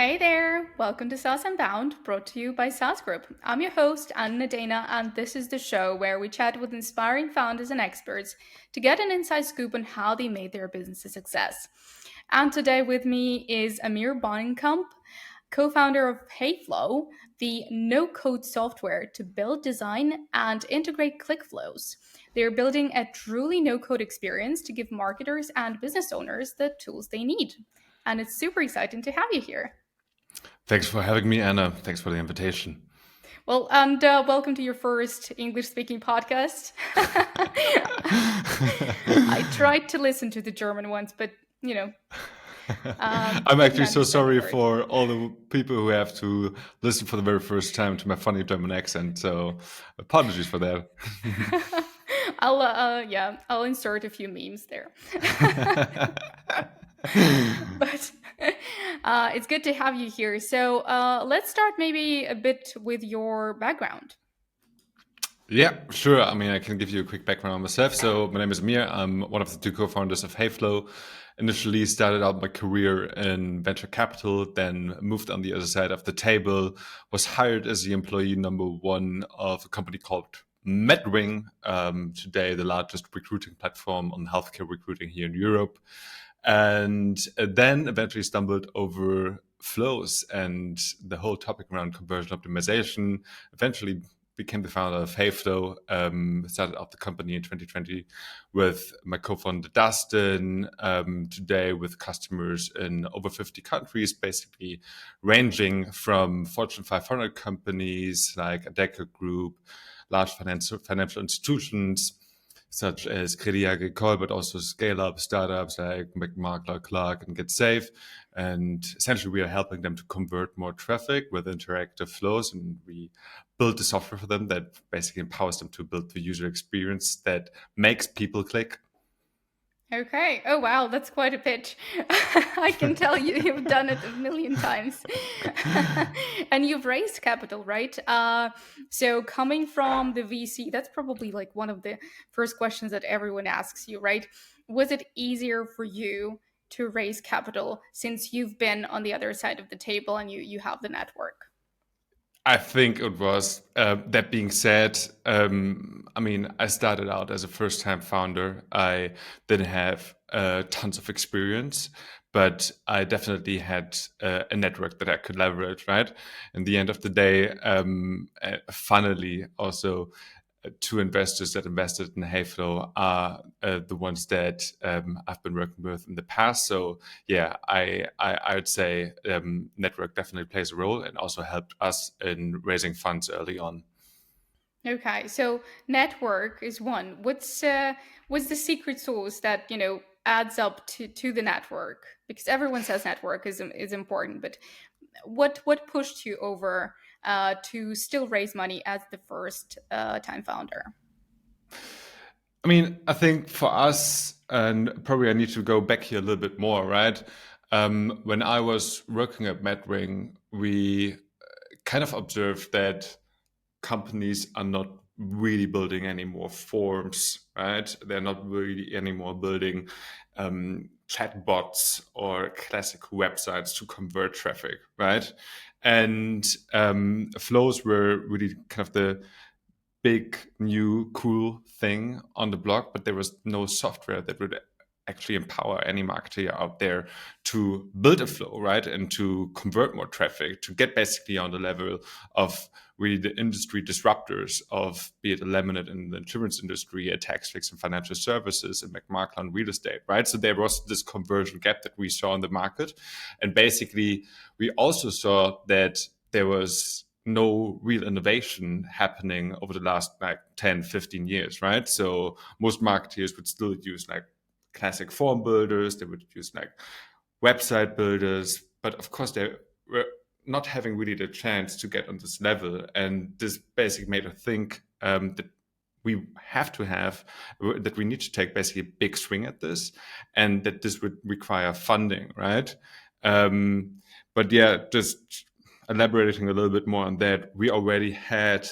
Hey there! Welcome to Saas Unbound, brought to you by saas.group. I'm your host, Anna Nadeina, and this is the show where we chat with inspiring founders and experts to get an inside scoop on how they made their business a success. And today with me is Amir Bohnenkamp, co-founder of Heyflow, the no-code software to build, design, and integrate click flows. They're building a truly no-code experience to give marketers and business owners the tools they need. And it's super exciting to have you here. Thanks for having me, Anna. Thanks for the invitation. Well, and welcome to your first English speaking podcast. I tried to listen to the German ones, but I'm couldn't actually so understand a sorry word. for all the people who have to listen for the very first time to my funny German accent. So apologies for that. I'll insert a few memes there. But it's good to have you here. So let's start maybe a bit with your background. Yeah, sure. I mean, I can give you a quick background on myself. So my name is Amir. I'm one of the two co-founders of Heyflow. Initially started out my career in venture capital, then moved on the other side of the table, was hired as the employee number one of a company called Medwing, today the largest recruiting platform on healthcare recruiting here in Europe. And then eventually stumbled over flows and the whole topic around conversion optimization. Eventually became the founder of Heyflow, started up the company in 2020 with my co-founder Dustin, today with customers in over 50 countries, basically ranging from Fortune 500 companies like Adecco Group, large financial institutions, such as Crédit Agricole, but also scale-up startups like McMakler, Clark, and GetSafe. And essentially, we are helping them to convert more traffic with interactive flows, and we build the software for them that basically empowers them to build the user experience that makes people click. Okay. Oh, wow. That's quite a pitch. I can tell you've done it a million times. And you've raised capital, right? So, coming from the VC, that's probably like one of the first questions that everyone asks you, right? Was it easier for you to raise capital since you've been on the other side of the table and you have the network? I think it was. That being said, I mean, I started out as a first-time founder. I didn't have tons of experience, but I definitely had a network that I could leverage. Right. In the end of the day, finally, also two investors that invested in Heyflow are the ones that I've been working with in the past. So yeah, I would say network definitely plays a role and also helped us in raising funds early on. Okay, so network is one. What's the secret sauce that adds up to the network? Because everyone says network is important, but what pushed you over to still raise money as the first time founder? I mean, I think for us, and probably I need to go back here a little bit more, right? When I was working at MedRing, we kind of observed that companies are not really building any more forms, right? They're not really anymore building chatbots or classic websites to convert traffic, right? And flows were really kind of the big new cool thing on the block, but there was no software that would actually empower any marketer out there to build a flow, right? And to convert more traffic, to get basically on the level of really the industry disruptors of be it a laminate in the insurance industry, a tax fix in financial services, and McMakler in real estate, right? So there was this conversion gap that we saw in the market. And basically we also saw that there was no real innovation happening over the last like 10, 15 years, right? So most marketeers would still use like classic form builders, they would use like website builders, but of course they were not having really the chance to get on this level. And this basically made us think that we have to have that we need to take basically a big swing at this, and that this would require funding, right? But yeah, just elaborating a little bit more on that, we already had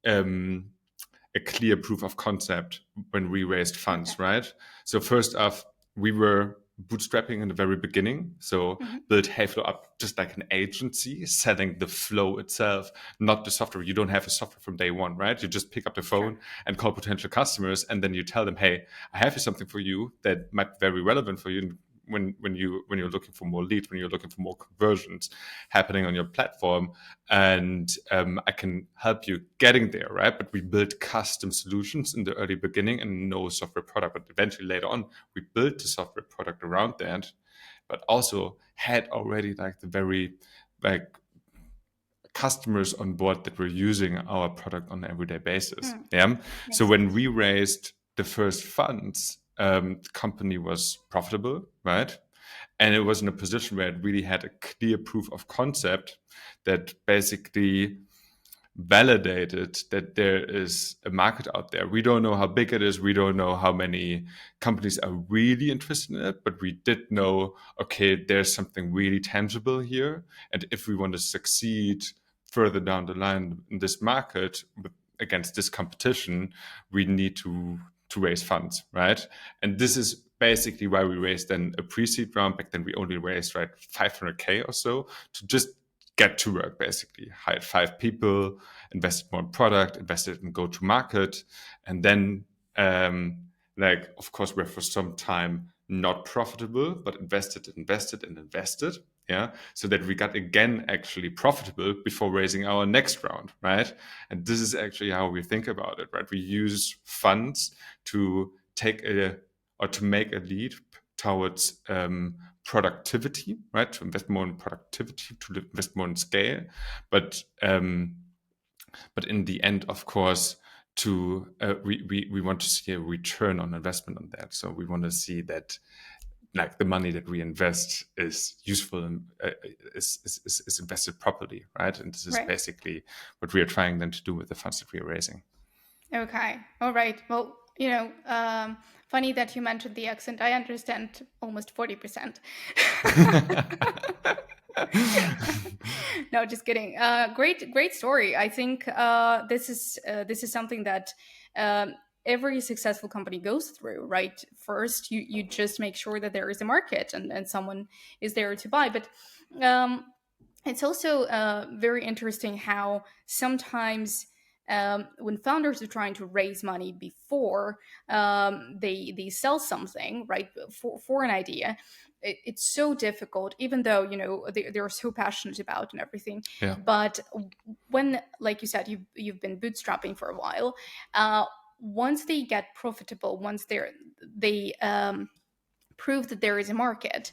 um, a clear proof of concept when we raised Okay. funds, right? So first off, we were bootstrapping in the very beginning. So Mhm. build Heyflow up just like an agency, selling the flow itself, not the software. You don't have a software from day one, right? You just pick up the Sure. phone and call potential customers, and then you tell them, "Hey, I have something for you that might be very relevant for you." When you're looking for more leads, when you're looking for more conversions happening on your platform, and I can help you getting there, right? But we build custom solutions in the early beginning and no software product. But eventually later on, we built the software product around that, but also had already like the very like customers on board that were using our product on an everyday basis. Mm. Yeah. So Makes when sense. we raised the first funds, the company was profitable, right? And it was in a position where it really had a clear proof of concept that basically validated that there is a market out there. We don't know how big it is. We don't know how many companies are really interested in it, but we did know, okay, there's something really tangible here. And if we want to succeed further down the line in this market against this competition, we need to raise funds, right? And this is basically why we raised then a pre-seed round. Back then we only raised right 500K or so to just get to work, basically hired 5 people, invested more in product, invested in go to market, and then like of course we're for some time not profitable, but invested, yeah, so that we got again actually profitable before raising our next round, right? And this is actually how we think about it, right? We use funds to take a or to make a lead towards productivity, right? To invest more in productivity, to invest more in scale, but but in the end, of course, to we want to see a return on investment on that. So we want to see that like the money that we invest is useful and is invested properly, right? And this is Right. basically what we are trying then to do with the funds that we are raising. Okay. All right. Well, funny that you mentioned the accent. I understand almost 40%. No, just kidding. Great story. I think this is something that um, every successful company goes through. Right. First, you just make sure that there is a market and someone is there to buy. But um, it's also very interesting how sometimes when founders are trying to raise money before they sell something right for an idea, it's so difficult, even though they're so passionate about and everything. Yeah, But when, like you said, you've been bootstrapping for a while, once they get profitable, once they prove that there is a market,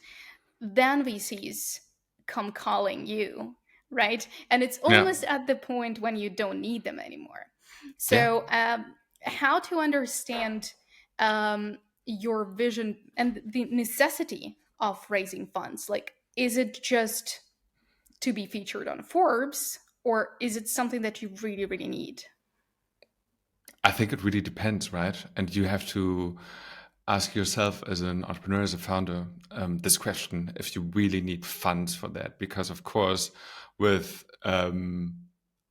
then VCs come calling you, right? And it's yeah, almost at the point when you don't need them anymore. yeah. So, how to understand your vision and the necessity of raising funds? Like, is it just to be featured on Forbes, or is it something that you really, really need? I think it really depends, right? And you have to ask yourself as an entrepreneur, as a founder, this question: if you really need funds for that, because of course, with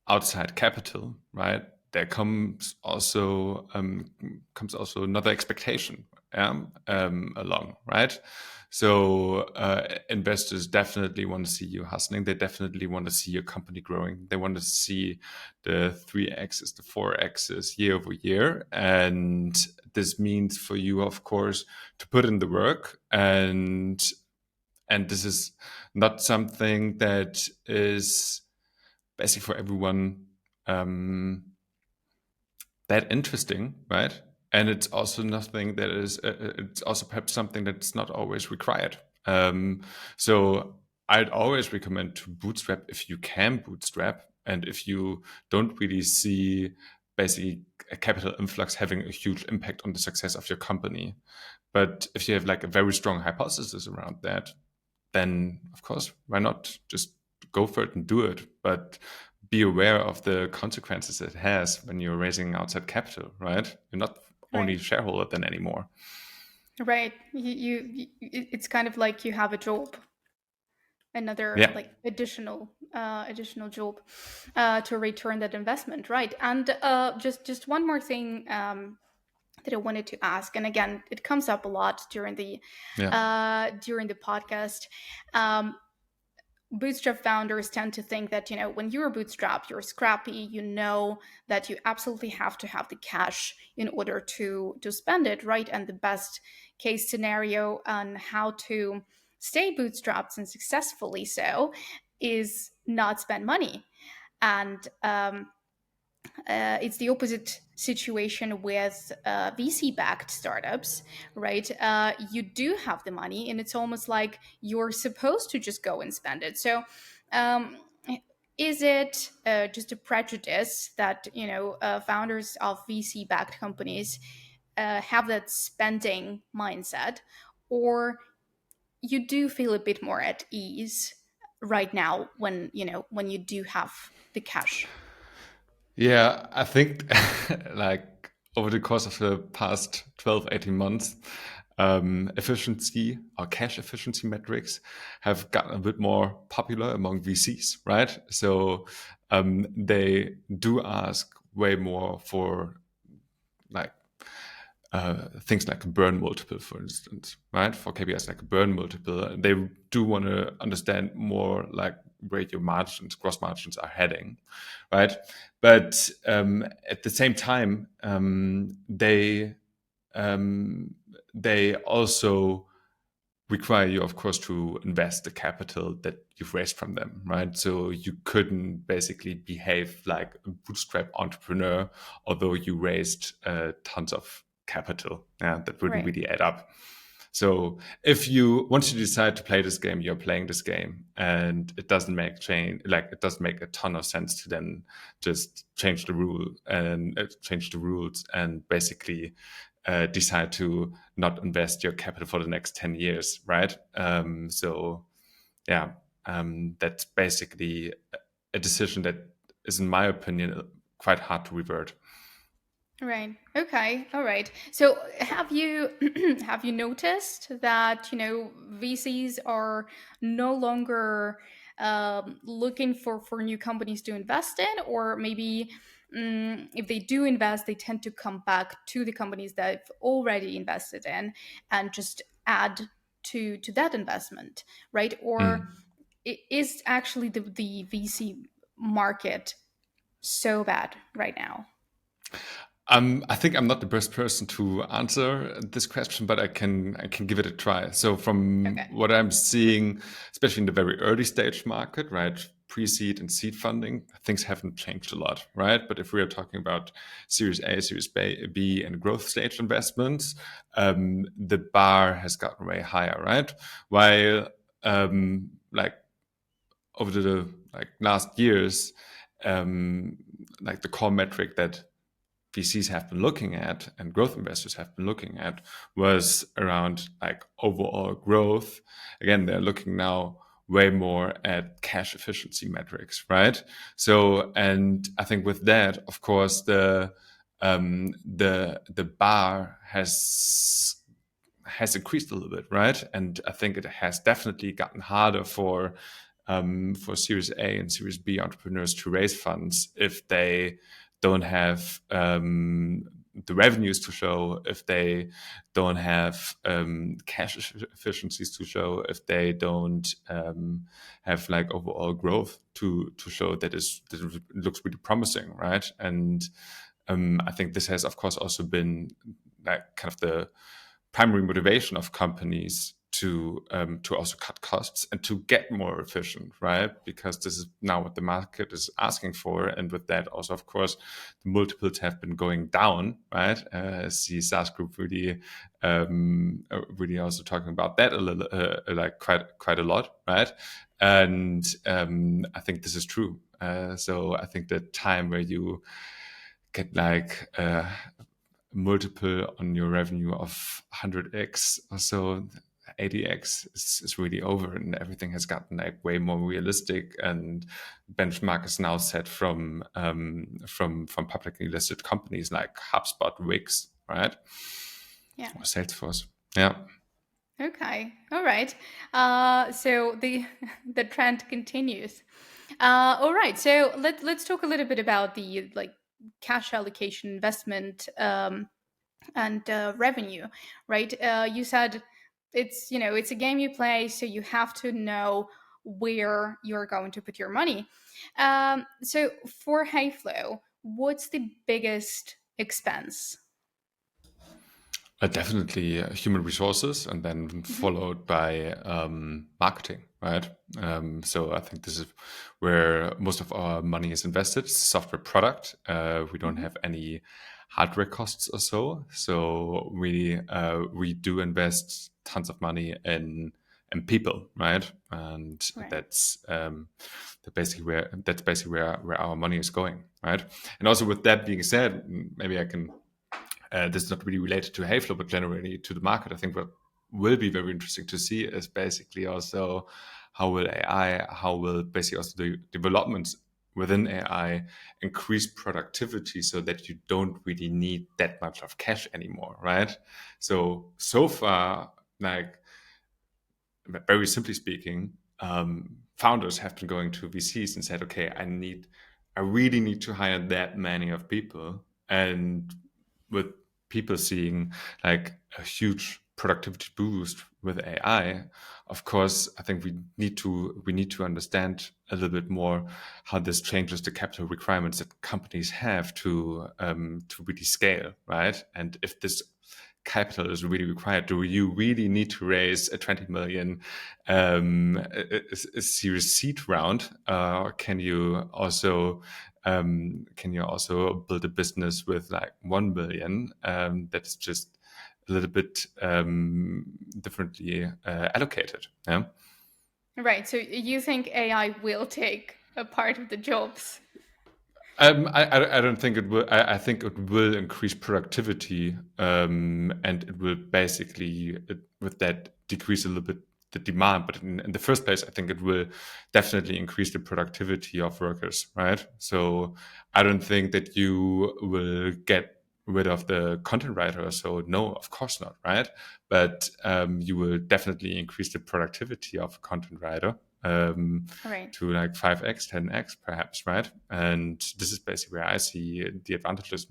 outside capital, right, there comes also another expectation, along, right? So investors definitely want to see you hustling. They definitely want to see your company growing. They want to see the 3x's, the 4x's year over year. And this means for you, of course, to put in the work. And this is not something that is basically for everyone that interesting, right? And it's also nothing that is. It's also perhaps something that's not always required. So I'd always recommend to bootstrap if you can bootstrap, and if you don't really see basically a capital influx having a huge impact on the success of your company. But if you have like a very strong hypothesis around that, then of course, why not just go for it and do it? But be aware of the consequences it has when you're raising outside capital, right? You're not only Right. a shareholder then anymore. Right. It's kind of like you have a job, another Yeah. like additional job to return that investment, right? And just one more thing that I wanted to ask, and again, it comes up a lot Yeah. during the podcast. Um, Bootstrap founders tend to think that, when you're a bootstrap, you're scrappy. You know that you absolutely have to have the cash in order to spend it, right? And the best case scenario on how to stay bootstrapped and successfully so is not spend money. And it's the opposite situation with VC-backed startups, right? You do have the money, and it's almost like you're supposed to just go and spend it. So, um, is it just a prejudice that founders of VC-backed companies have that spending mindset, or you do feel a bit more at ease right now when you do have the cash? Yeah, I think like over the course of the past 12, 18 months, efficiency or cash efficiency metrics have gotten a bit more popular among VCs, right? So they do ask way more for like things like a burn multiple, for instance, right? For KPIs like a burn multiple, they do want to understand more like where your margins, gross margins are heading, right? But at the same time, um, they also require you, of course, to invest the capital that you've raised from them, right? So you couldn't basically behave like a bootstrap entrepreneur, although you raised tons of capital. Yeah, that wouldn't Right. really add up. So if you once you decide to play this game, you're playing this game, and it doesn't make change like it doesn't make a ton of sense to then just change the rule and change the rules and basically decide to not invest your capital for the next 10 years, right? So yeah, that's basically a decision that is, in my opinion, quite hard to revert. Right. Okay. All right. So have you have you noticed that VCs are no longer looking for new companies to invest in, or maybe if they do invest, they tend to come back to the companies that they've already invested in and just add to that investment, right? Or Mm. is actually the VC market so bad right now? I think I'm not the best person to answer this question, but I can give it a try. So from Okay. what I'm seeing, especially in the very early stage market, right, pre-seed and seed funding, things haven't changed a lot, right? But if we are talking about Series A, Series B, and growth stage investments, the bar has gotten way higher, right? While like over the like last years, um, like the core metric that VCs have been looking at and growth investors have been looking at was around like overall growth. Again, they're looking now way more at cash efficiency metrics, right? So, and I think with that, of course, the bar has increased a little bit, right? And I think it has definitely gotten harder for Series A and Series B entrepreneurs to raise funds if they don't have the revenues to show, if they don't have cash efficiencies to show, if they don't have like overall growth to show that it looks really promising, right? And I think this has, of course, also been like kind of the primary motivation of companies to also cut costs and to get more efficient, right? Because this is now what the market is asking for, and with that, also, of course, the multiples have been going down, right? See SaaS Group really also talking about that a little, like quite a lot, right? And I think this is true. So I think the time where you get like multiple on your revenue of 100x or so, 80x is really over, and everything has gotten like way more realistic, and benchmark is now set from publicly listed companies like HubSpot, Wix, right, Yeah. or Salesforce. Yeah. Okay. All right. So the the trend continues. All right. So let's talk a little bit about the like cash allocation investment. and revenue, right? You said it's a game you play, so you have to know where you're going to put your money. So for Heyflow, what's the biggest expense? Definitely human resources, and then Hmm. followed by marketing, right? So I think this is where most of our money is invested. Software product. We don't Hmm. have any hardware costs or so. So we do invest tons of money in people, right? And Right. that's basically where our money is going, right? And also with that being said, maybe I can this is not really related to Heyflow, but generally to the market. I think what will be very interesting to see is basically also how will basically also the developments within AI increase productivity so that you don't really need that much of cash anymore, right? So far, like very simply speaking, founders have been going to VCs and said, okay, I really need to hire that many of people. And with people seeing like a huge productivity boost with AI, of course, I think we need to understand a little bit more how this changes the capital requirements that companies have to really scale, right? And if this capital is really required, do you really need to raise a 20 million a series seed round? Can you also build a business with like 1 billion that's just a little bit differently allocated? Yeah. Right. So you think AI will take a part of the jobs? I don't think it will. I think it will increase productivity, and it will basically, with that, decrease a little bit the demand. But in the first place, I think it will definitely increase the productivity of workers, right? So I don't think that you will get rid of the content writer. So no, of course not, right? But you will definitely increase the productivity of a content writer. Right. To like 5x, 10x, perhaps, right? And this is basically where I see the advantages.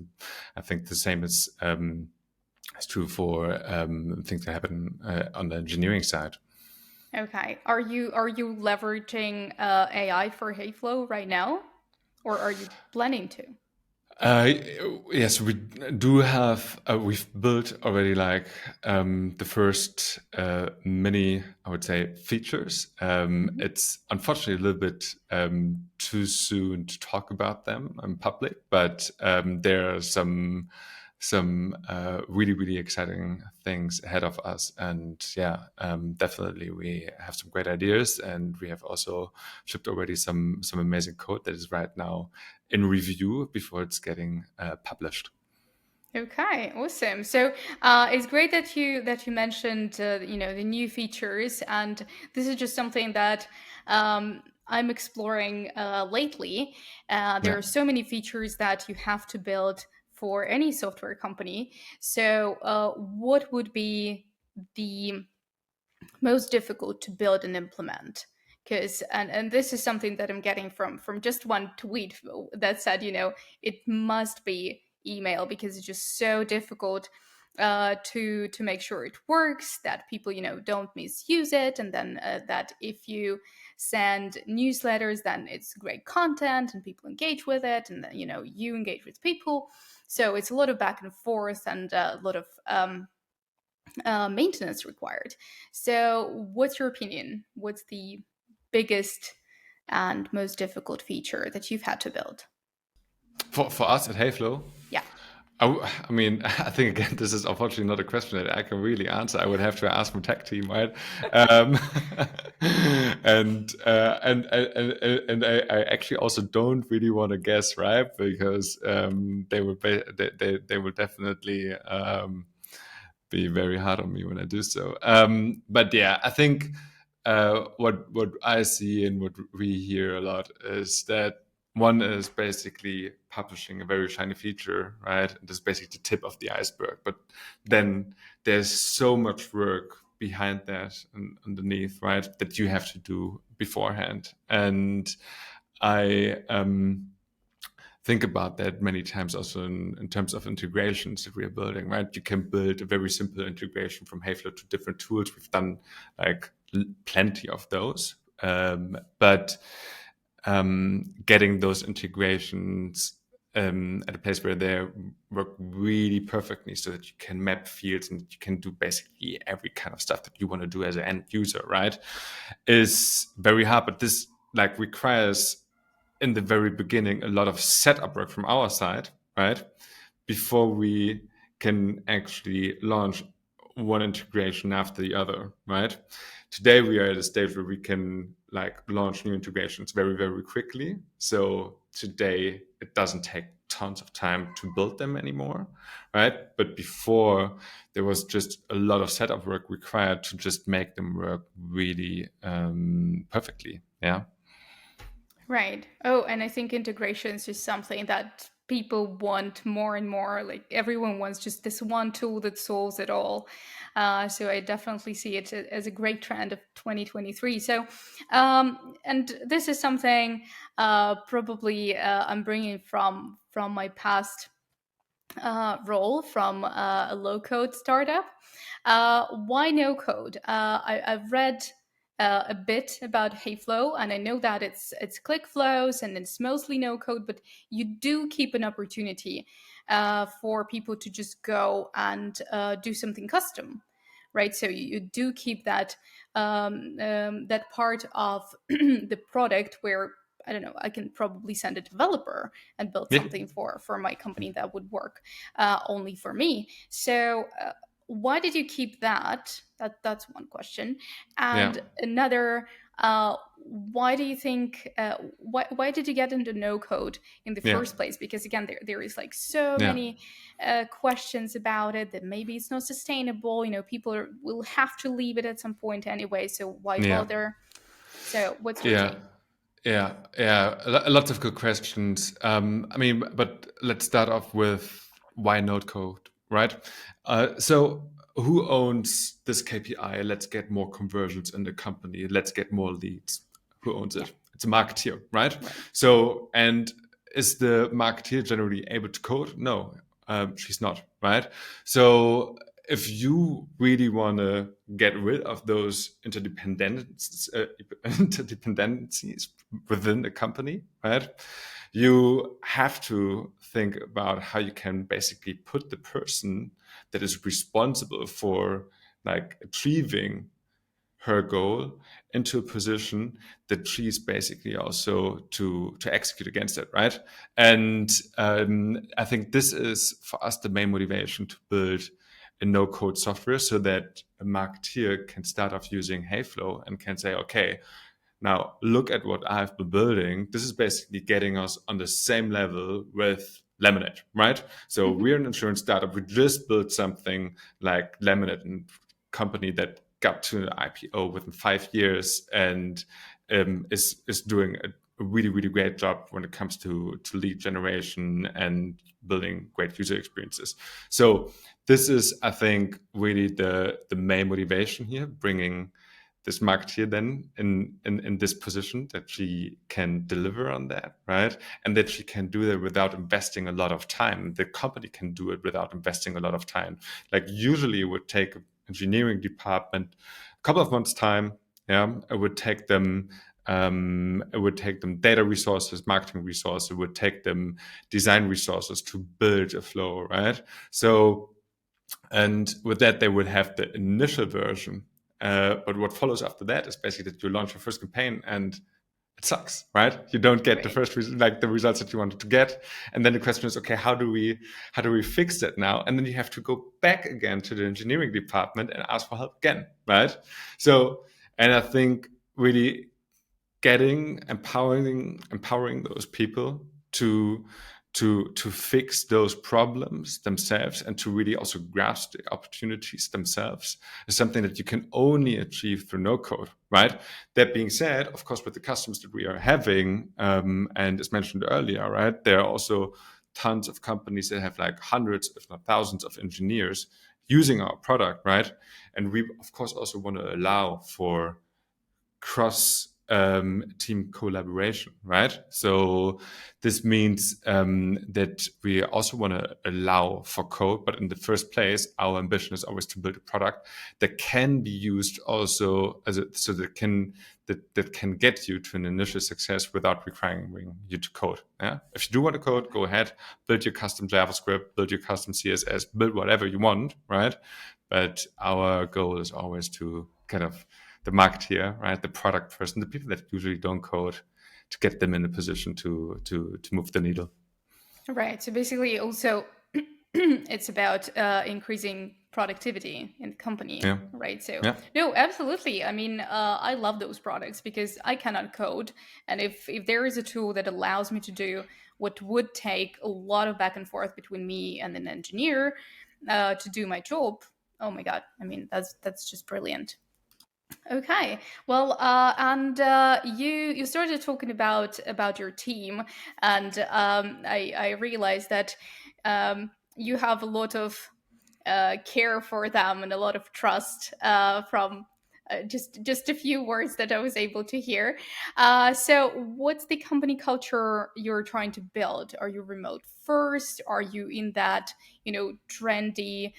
I think the same is true for things that happen on the engineering side. Okay. Are you leveraging AI for Heyflow right now, or are you planning to? Uh, yes, we do have. We've built already like the first many, I would say, features. Mhm. It's unfortunately a little bit too soon to talk about them in public, but there are some really exciting things ahead of us, and yeah, definitely we have some great ideas, and we have also shipped already some amazing code that is right now in review before it's getting published. Okay, awesome. So it's great that you mentioned the new features, and this is just something that I'm exploring lately. There Yeah. are so many features that you have to build for any software company. So what would be the most difficult to build and implement? Because and this is something that I'm getting from just one tweet that said, it must be email because it's just so difficult to make sure it works, that people don't misuse it, and then that if you send newsletters, then it's great content and people engage with it, and then you engage with people. So it's a lot of back and forth and a lot of maintenance required. So, what's your opinion? What's the biggest and most difficult feature that you've had to build? For us at Heyflow, Yeah. I mean, I think again, this is unfortunately not a question that I can really answer. I would have to ask my tech team, right? Um, and I actually also don't really want to guess, right? Because they will definitely be very hard on me when I do so. But yeah, I think what I see and what we hear a lot is that one is basically publishing a very shiny feature, right? This is basically the tip of the iceberg. But then there's so much work behind that and underneath, right? That you have to do beforehand. And I think about that many times also in terms of integrations that we are building, right? You can build a very simple integration from Heyflow to different tools. We've done like plenty of those. But getting those integrations at a place where they work really perfectly so that you can map fields and you can do basically every kind of stuff that you want to do as an end user, right? Is very hard. But this like requires in the very beginning a lot of setup work from our side, right? Before we can actually launch one integration after the other, right? Today we are at a stage where we can like launch new integrations very, very quickly. So today it doesn't take tons of time to build them anymore, right? But before there was just a lot of setup work required to just make them work really perfectly. Yeah. Right. Oh, and I think integrations is something that people want more and more. Like everyone wants just this one tool that solves it all. So I definitely see it as a great trend of 2023. So, and this is something probably I'm bringing from my past role from a low code startup. Why no code? I've read a bit about Heyflow, and I know that it's click flows and it's mostly no code, but you do keep an opportunity for people to just go and do something custom, right? So you do keep that that part of the product where I don't know, I can probably send a developer and build Yeah. something for my company that would work only for me. So why did you keep that? That's one question. Yeah. And another, why do you think why did you get into no code in the Yeah. first place? Because again, there is like so Yeah. many questions about it that maybe it's not sustainable. You know, people will have to leave it at some point anyway. So why Yeah. bother? So what's your Yeah. take? Yeah. Lots of good questions. I mean, but let's start off with why node code, right? So who owns this KPI? Let's get more conversions in the company. Let's get more leads. Who owns Yeah, it? It's a marketeer, right? right. So, and is the marketeer generally able to code? No, she's not, right? So if you really want to get rid of those interdependencies within the company, right? You have to think about how you can basically put the person that is responsible for like achieving her goal into a position that she's basically also to execute against it, right? And I think this is for us the main motivation to build a no-code software so that a marketeer can start off using Heyflow and can say, okay, now look at what I've been building. This is basically getting us on the same level with Lemonade, right? So Hmm. we're an insurance startup. We just built something like Lemonade, a company that got to an IPO within 5 years and is doing a really, really great job when it comes to lead generation and building great user experiences. So this is, I think, really the main motivation here, bringing this marketeer then in this position that she can deliver on that, right? And that she can do that without investing a lot of time. The company can do it without investing a lot of time. Like usually it would take an engineering department a couple of months time. Yeah, it would take them data resources, marketing resources. It would take them design resources to build a flow, right? So and with that, they would have the initial version. But what follows after that is basically that you launch your first campaign and it sucks, right? You don't get the Right. first like the results that you wanted to get, and then the question is, okay, how do we fix that now? And then you have to go back again to the engineering department and ask for help again, right? So, and I think really getting empowering those people to fix those problems themselves and to really also grasp the opportunities themselves is something that you can only achieve through no code, right? That being said, of course, with the customers that we are having, and as mentioned earlier, right, there are also tons of companies that have like hundreds, if not thousands, of engineers using our product, right? And we, of course, also want to allow for cross team collaboration, right? So this means that we also want to allow for code, but in the first place, our ambition is always to build a product that can be used also so that can get you to an initial success without requiring you to code. Yeah, if you do want to code, go ahead, build your custom JavaScript, build your custom CSS, build whatever you want, right? But our goal is always to kind of the marketeer, right, the product person, the people that usually don't code, to get them in a position to move the needle. Right. So basically, also, it's about increasing productivity in the company, Yeah, right? So, yeah, no, absolutely. I mean, I love those products because I cannot code, and if there is a tool that allows me to do what would take a lot of back and forth between me and an engineer to do my job, oh my god! I mean, that's just brilliant. Okay. Well, and you started talking about your team, and I realized that you have a lot of care for them and a lot of trust from just a few words that I was able to hear. So, what's the company culture you're trying to build? Are you remote first? Are you in that trendy?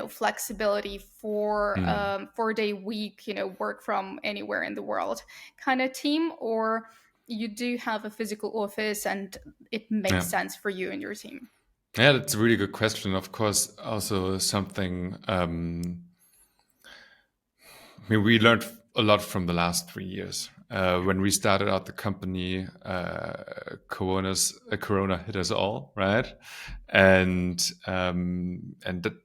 Flexibility for mm, 4-day week, work from anywhere in the world kind of team, or you do have a physical office and it makes yeah. sense for you and your team? Yeah, that's a really good question. Of course, also something. I mean, we learned a lot from the last 3 years. When we started out the company, Corona hit us all, right?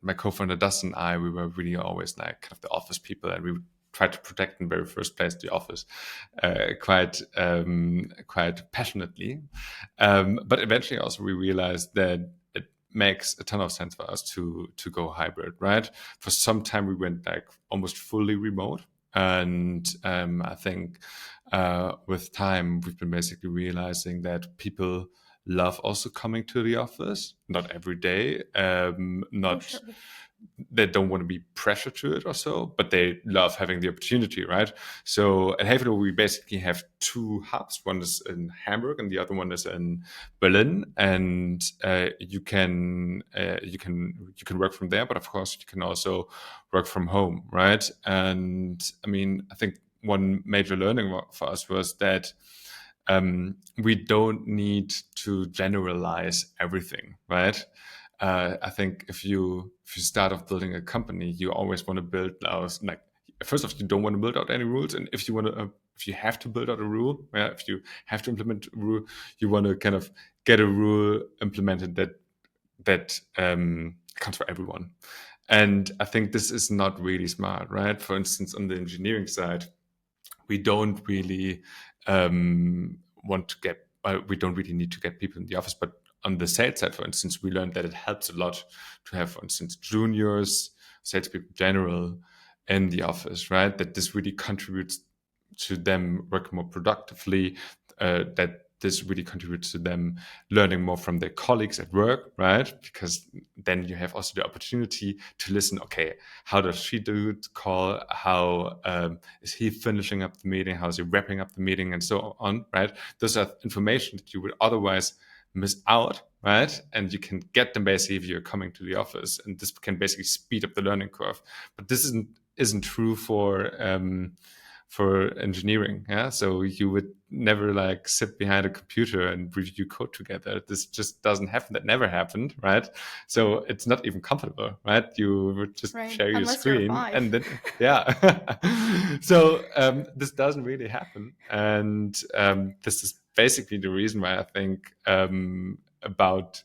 My co-founder Dustin and I, we were really always like kind of the office people, and we tried to protect in the very first place the office quite passionately. But eventually, also we realized that it makes a ton of sense for us to go hybrid, right? For some time, we went like almost fully remote, and I think with time, we've been basically realizing that people love also coming to the office, not every day, Oh, not sure. they don't want to be pressured to it or so, but they love having the opportunity, right? So at Heyflow, we basically have two hubs. One is in Hamburg, and the other one is in Berlin. And you can work from there, but of course you can also work from home, right? And I mean, I think one major learning for us was that we don't need to generalize everything, right? I think if you start off building a company, you always want to build out like first off, you don't want to build out any rules, and if you have to build out a rule, yeah, if you have to implement a rule, you want to kind of get a rule implemented that comes for everyone. And I think this is not really smart, right? For instance, on the engineering side, we don't really want to get we don't really need to get people in the office, but on the sales side, for instance, we learned that it helps a lot to have, for instance, juniors, salespeople in general, in the office, right? That this really contributes to them working more productively, that this really contributes to them learning more from their colleagues at work, right? Because then you have also the opportunity to listen, okay, how does she do the call? How is he finishing up the meeting? How is he wrapping up the meeting? And so on, right? Those are information that you would otherwise miss out, right? And you can get them basically if you're coming to the office, and this can basically speed up the learning curve. But this isn't true for engineering. Yeah, so you would never like sit behind a computer and review code together. This just doesn't happen. That never happened, right? So it's not even comfortable, right? You would just Right. share your Unless you're screen, five. and then yeah. So this doesn't really happen, and this is basically the reason why I think about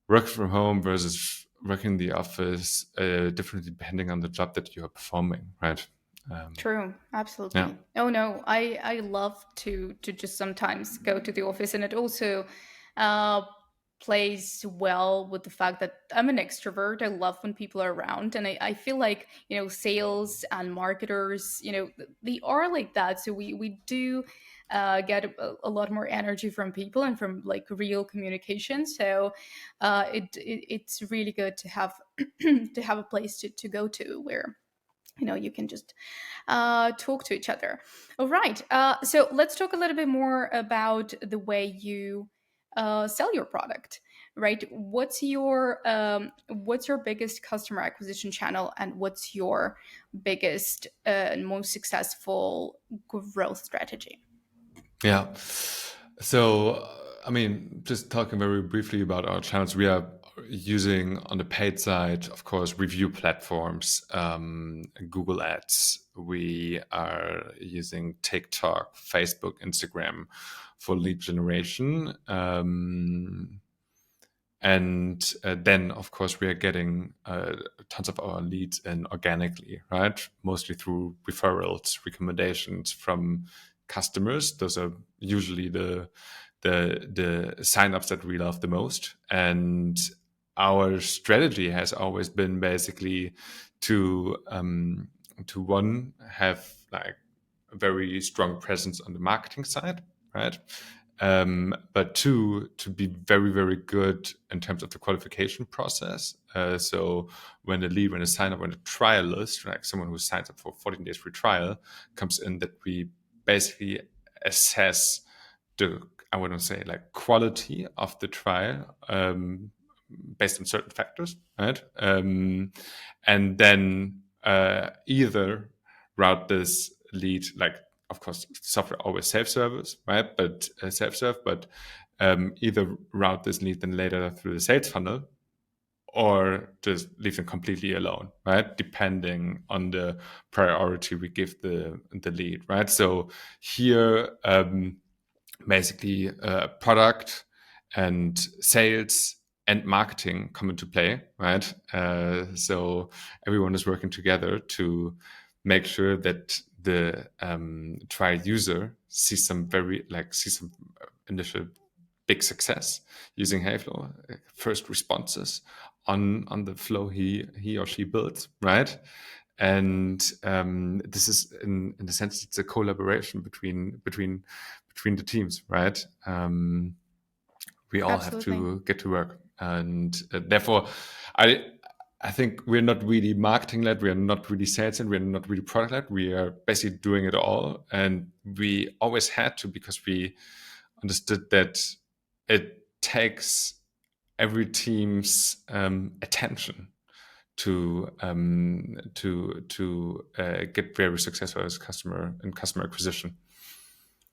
work from home versus working in the office differently depending on the job that you are performing, right? Um, True, yeah. absolutely. Oh no, I love to just sometimes go to the office, and it also uh, plays well with the fact that I'm an extrovert. I love when people are around, and I feel like sales and marketers, they are like that. So we do get a lot more energy from people and from like real communication. So it's really good to have to have a place to go to where you can just talk to each other. All right. So let's talk a little bit more about the way you sell your product. Right. What's your biggest customer acquisition channel, and what's your biggest and most successful growth strategy? Yeah. So, I mean, just talking very briefly about our channels, we are using on the paid side, of course, review platforms, Google Ads. We are using TikTok, Facebook, Instagram for lead generation. And then, of course, we are getting tons of our leads in organically, right? Mostly through referrals, recommendations from customers. Those are usually the signups that we love the most. And our strategy has always been basically to one have like a very strong presence on the marketing side, right? But two, to be very, very good in terms of the qualification process. So when a sign up on a trial list, like someone who signs up for 14 days free trial, comes in, that we basically assess the, I wouldn't say like quality of the trial, based on certain factors, right? And then either route this lead, like, of course, software always self-service, right? But self-serve, but either route this lead then later through the sales funnel, or just leave them completely alone, right? Depending on the priority we give the lead, right? So here, basically, product and sales and marketing come into play, right? So everyone is working together to make sure that the trial user sees some initial big success using Heyflow, first responses on the flow he or she builds, right? And this is in the sense it's a collaboration between the teams, right? We all have Absolutely. to get to work, and therefore, I I think we're not really marketing led, we are not really sales led, we're not really product led. We are basically doing it all, and we always had to, because we understood that it takes every team's attention to get very successful as customer acquisition.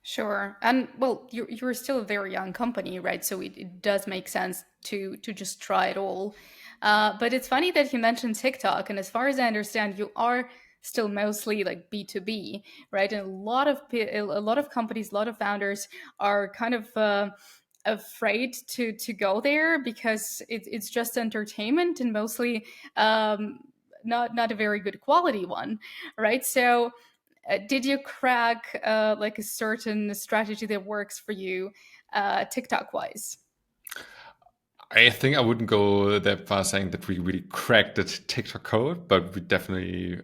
Sure. And well, you're still a very young company, right? So it does make sense to just try it all. But it's funny that you mentioned TikTok, and as far as I understand, you are still mostly like B2B, right? And a lot of companies, a lot of founders are kind of afraid to go there because it's just entertainment, and mostly not a very good quality one, right? So did you crack like a certain strategy that works for you, TikTok wise? I think I wouldn't go that far saying that we really cracked the TikTok code, but we definitely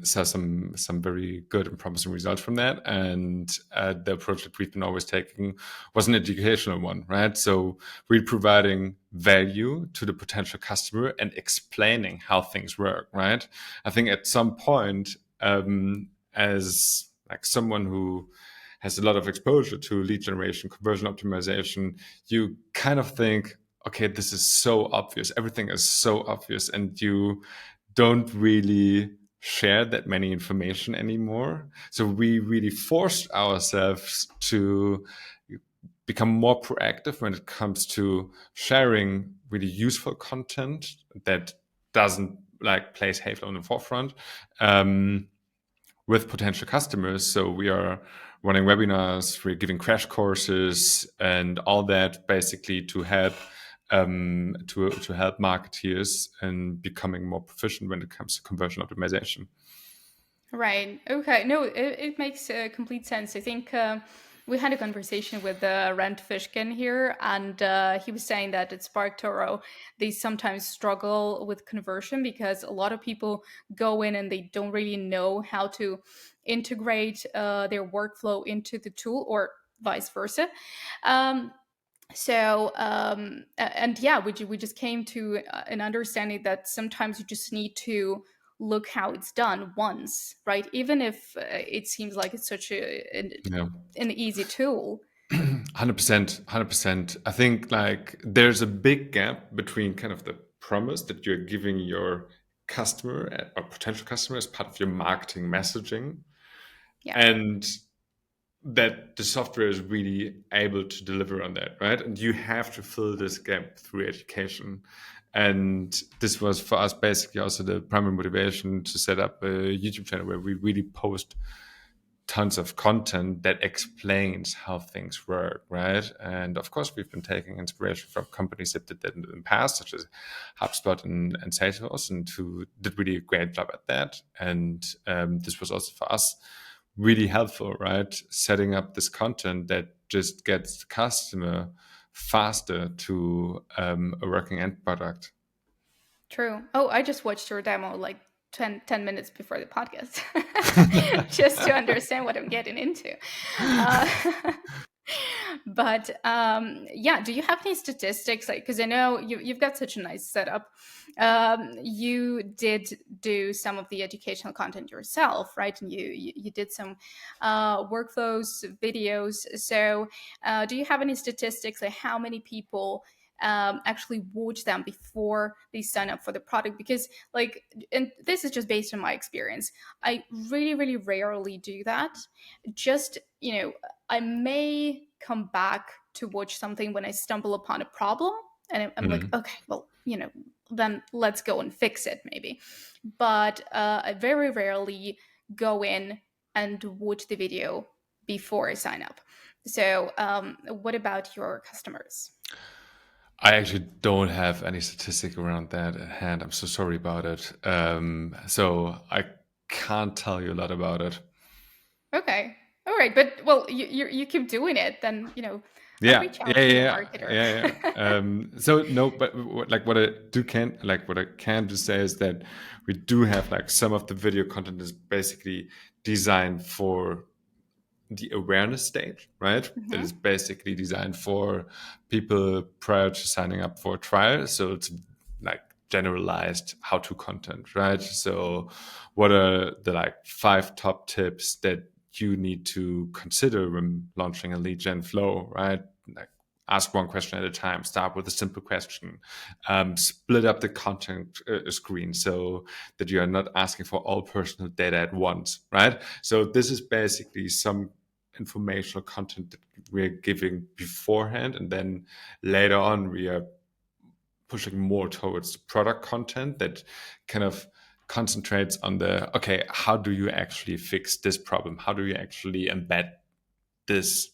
saw some very good and promising results from that. And the approach that we've been always taking was an educational one, right? So we're providing value to the potential customer and explaining how things work, right? I think at some point, as like someone who has a lot of exposure to lead generation, conversion optimization, you kind of think, okay, this is so obvious. Everything is so obvious, and you don't really share that many information anymore. So we really forced ourselves to become more proactive when it comes to sharing really useful content that doesn't like place Heyflow in the forefront. With potential customers. So we are running webinars, we're giving crash courses, and all that basically to help to help marketeers in becoming more proficient when it comes to conversion optimization. Right. Okay. No, it makes complete sense. I think we had a conversation with Rent Fishkin here, and he was saying that at Spark Toro, they sometimes struggle with conversion because a lot of people go in and they don't really know how to integrate their workflow into the tool, or vice versa. Um, and yeah, we just came to an understanding that sometimes you just need to look how it's done once, right? Even if it seems like it's such Yeah. an easy tool. 100%, 100%. I think like there's a big gap between kind of the promise that you're giving your customer or potential customer as part of your marketing messaging, Yeah. and that the software is really able to deliver on that, right? And you have to fill this gap through education. And this was for us basically also the primary motivation to set up a YouTube channel where we really post tons of content that explains how things work, right? And of course, we've been taking inspiration from companies that did that in the past, such as HubSpot and Salesforce, and who did really a great job at that. And this was also for us really helpful, right? Setting up this content that just gets the customer faster to a working end product. True. Oh, I just watched your demo like 10 minutes before the podcast just to understand what I'm getting into. Uh, but yeah, do you have any statistics? Like, because I know you've got such a nice setup. You did do some of the educational content yourself, right? And you did some workflows, videos. So, do you have any statistics like how many people actually watch them before they sign up for the product? Because like, and this is just based on my experience, I really really rarely do that. Just, I may come back to watch something when I stumble upon a problem, and I'm like, Mhm. okay, well, then let's go and fix it maybe. But I very rarely go in and watch the video before I sign up. So what about your customers? I actually don't have any statistic around that at hand. I'm so sorry about it. So I can't tell you a lot about it. Okay. All right. But well, you keep doing it, then I'll Yeah, reach out yeah, to your yeah, marketer. yeah, yeah. So no, but what I can just say is that we do have like some of the video content is basically designed for the awareness stage, right? That is Hmm. basically designed for people prior to signing up for a trial. So it's like generalized how-to content, right? So what are the like 5 top tips that you need to consider when launching a lead gen flow, right? Like ask one question at a time, start with a simple question, split up the content screen so that you are not asking for all personal data at once, right? So this is basically some informational content that we're giving beforehand, and then later on we are pushing more towards product content that kind of concentrates on the okay, how do you actually fix this problem, how do you actually embed this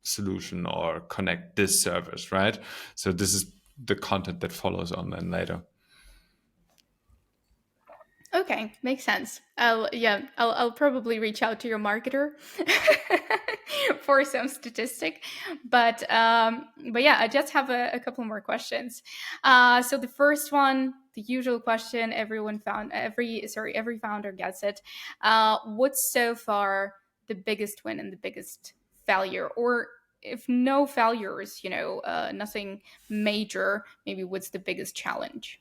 solution or connect this service, right? So this is the content that follows on then later. Okay, makes sense. I'll probably reach out to your marketer for some statistic, but yeah, I just have a couple more questions. So the first one, the usual question, every founder gets it. What's so far the biggest win and the biggest failure, or if no failures, nothing major, maybe what's the biggest challenge?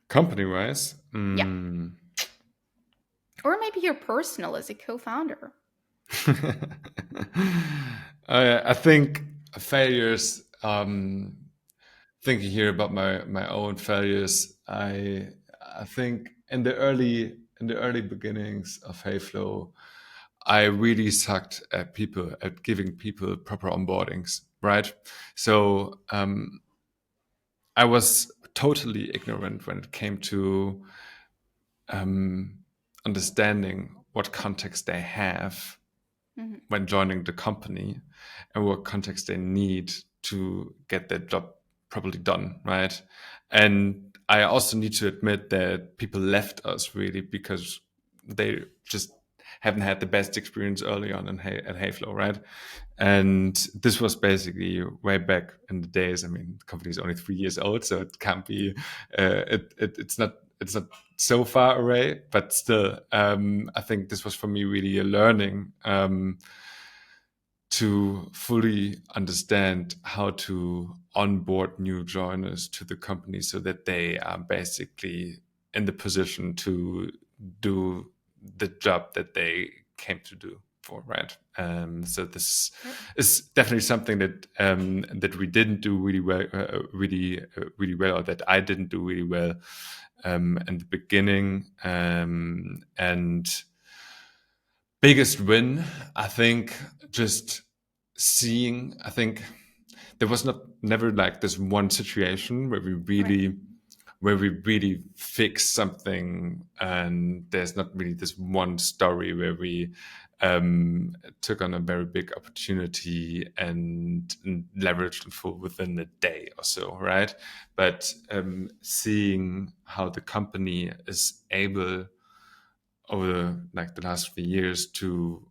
Company wise, Yeah. Or maybe you're personal as a co-founder. I think failures. Thinking here about my own failures, I think in the early beginnings of Heyflow, I really sucked at giving people proper onboardings. Right, so I was totally ignorant when it came to um, understanding what context they have Mhm. when joining the company and what context they need to get their job properly done, right? And I also need to admit that people left us really because they just haven't had the best experience early on at Heyflow, right? And this was basically way back in the days. I mean, the company is only 3 years old, so it can't be. It's not so far away, but still, I think this was for me really a learning to fully understand how to onboard new joiners to the company so that they are basically in the position to do the job that they came to do for, right? So this Right. is definitely something that that we didn't do really well, really well, or that I didn't do really well in the beginning. And biggest win, I think, just seeing. I think there was never like this one situation Right. where we really fix something, and there's not really this one story where we took on a very big opportunity and leveraged it full within a day or so, right? But seeing how the company is able over like the last few years to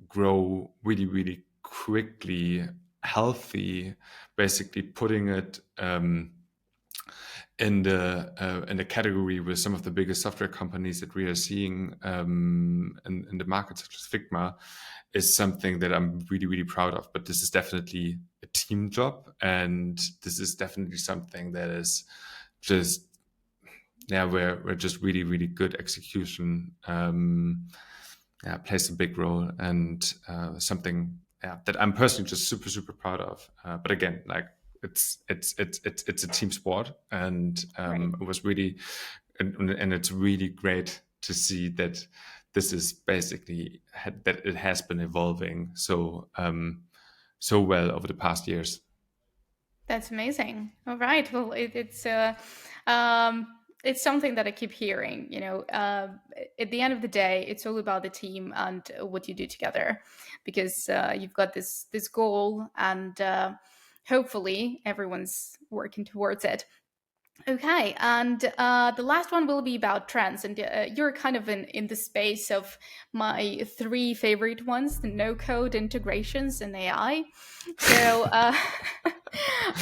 grow really, really quickly, healthy, basically putting it in the category with some of the biggest software companies that we are seeing in the market, such as Figma, is something that I'm really, really proud of. But this is definitely a team job, and this is definitely something that is just yeah, we're just really, really good execution. Yeah, plays a big role, and something that I'm personally just super, super proud of. But again, like it's a team sport, and Right. it was really, and it's really great to see that this is basically that it has been evolving so well over the past years. That's amazing. All right. Well, um, it's something that I keep hearing. At the end of the day, it's all about the team and what you do together, because you've got this goal, and hopefully everyone's working towards it. Okay, and the last one will be about trends, and you're kind of in the space of my three favorite ones: the no-code integrations and AI. So,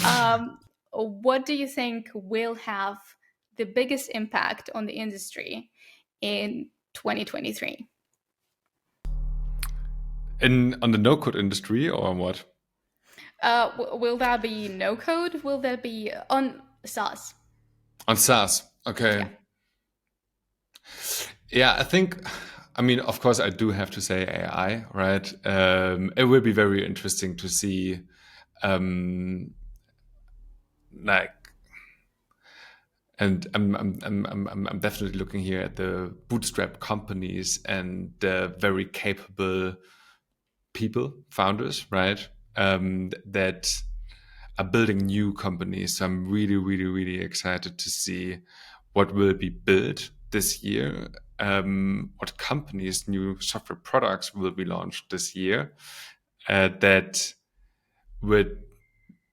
um, what do you think will have the biggest impact on the industry in 2023? In on the no code industry or what? Will that be no-code? Will that be on SaaS? On SaaS. Okay. Yeah. Yeah, I think, I mean, of course, I do have to say AI, right? It will be very interesting to see, um, like, and I'm definitely looking here at the bootstrap companies and the very capable people, founders, right? That are building new companies. So I'm really, really, really excited to see what will be built this year, what companies, new software products will be launched this year that would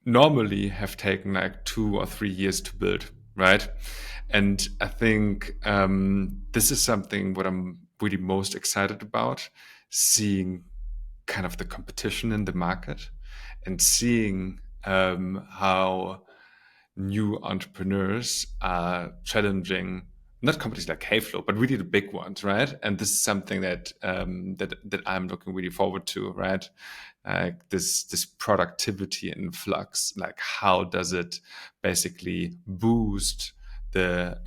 normally have taken like 2 or 3 years to build, right? And I think this is something what I'm really most excited about, seeing kind of the competition in the market and seeing how new entrepreneurs are challenging not companies like Heyflow, but really the big ones, right? And this is something that I'm looking really forward to, right? This productivity in flux, like how does it basically boost the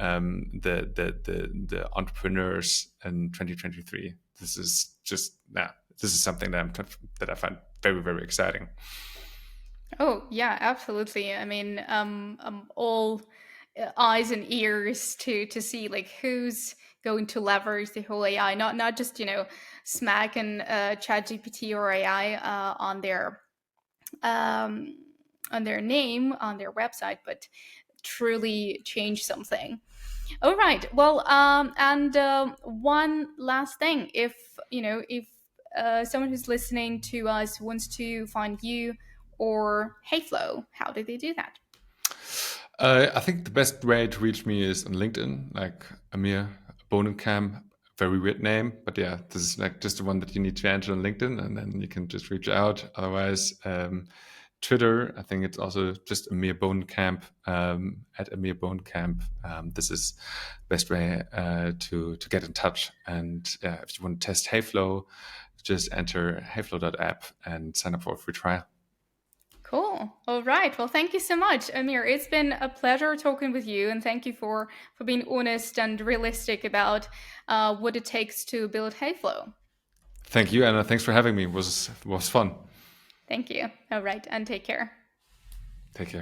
entrepreneurs in 2023? This is just this is something that I find very, very exciting. Oh, yeah, absolutely. I mean, all eyes and ears to see like who's going to leverage the whole AI, not just smack and Chat GPT or AI um, on their name on their website, but truly change something. All right. Well, and one last thing, if someone who's listening to us wants to find you or Heyflow, how do they do that? I think the best way to reach me is on LinkedIn, like Amir Bohnenkamp. Very weird name, but yeah, this is like just the one that you need to enter on LinkedIn, and then you can just reach out. Otherwise, Twitter, I think it's also just Amir Bohnenkamp, at Amir Bohnenkamp. This is best way to get in touch. And if you want to test Heyflow, just enter heyflow.app and sign up for a free trial. Cool. All right. Well, thank you so much, Amir. It's been a pleasure talking with you, and thank you for being honest and realistic about what it takes to build Heyflow. Thank you, Anna. Thanks for having me. It was fun. Thank you. All right, and take care. Take care.